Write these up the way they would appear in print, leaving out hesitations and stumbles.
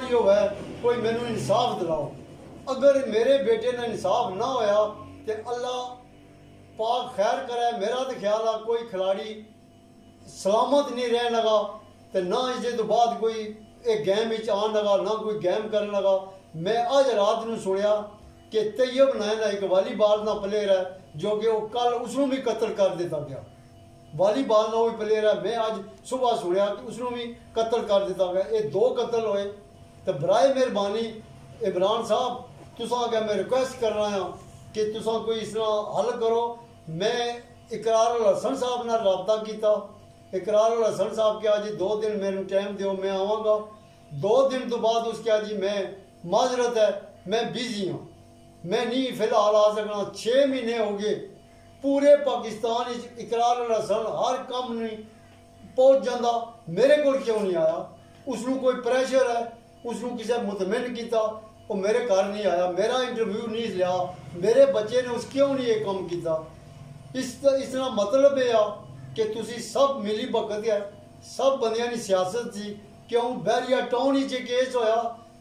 ही होवे कोई मैनू इंसाफ दिलाओ। अगर मेरे बेटे ने इंसाफ ना होया तो अल्लाह पाक खैर करे। मेरा तो ख्याल है कोई खिलाड़ी सलामत नहीं रहन लगा, तो ना इसके तो बाद कोई एक गेम आन लगा, ना कोई गेम करने लगा। मैं अज रात को सुनिया कि तैयब नाम का एक वालीबाल का प्लेयर है जो कि कल उसनों भी कत्ल कर दिता गया। वालीबाल का भी प्लेयर है, मैं अज सुबह सुनिया कि उसनों भी कत्ल कर दिता गया। ये दो कत्ल होए। तो बराए मेहरबानी इमरान साहब तुसा अगर मैं रिक्वेस्ट कर रहा हाँ कि तुसा कोई इस तरह हल करो। मैं इकरार उल हसन साहब नाल रबता किया। इकरार उल हसन साहब के जी 2 दिन मेरे टाइम दो, मैं आवागा। 2 दिन तो बाद उसके जी मैं माजरत है, मैं बिजी हाँ, मैं नहीं फिलहाल आ सकना। 6 महीने हो गए पूरे पाकिस्तान इकरार उल हसन हर कम नहीं पहुँच जाता, मेरे को क्यों नहीं आया? उसनों कोई प्रैशर है, उसनों किसी मुतमिन किया, वो मेरे घर नहीं आया, मेरा इंटरव्यू नहीं लिया, मेरे बच्चे ने उस क्यों नहीं ये काम किया? इस तरह मतलब यह कि तुसी सब मिली भगत है, सब बंदियां की सियासत थी। क्यों बैरिया टाउन ही केस होया,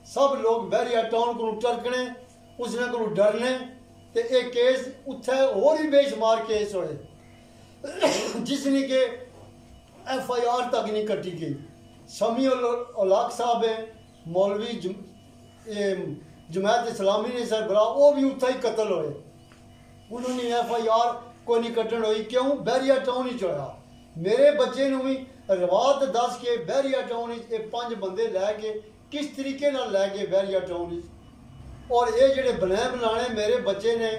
सब लोग बैरिया टाउन को टरकने, उसने को डरने, तो एक केस उत्थे होर भी बेशुमार केस होए जिसने के FIR तक नहीं कटी गई। शमी उल हक साहब है, मौलवी जमायत इस्लामी ने सरबराह, वो भी उत्थे ही कत्ल होए। उन्होंने FIR कोई नहीं कट्टन हुई। क्यों बैरिया टाउन ही होया। मेरे बच्चे ने भी रवात दस के बैरिया टाउन 5 बंदे लैके किस तरीके नाल लै गए बैरिया टाउन। और ये जेडे बने बनाने मेरे बच्चे ने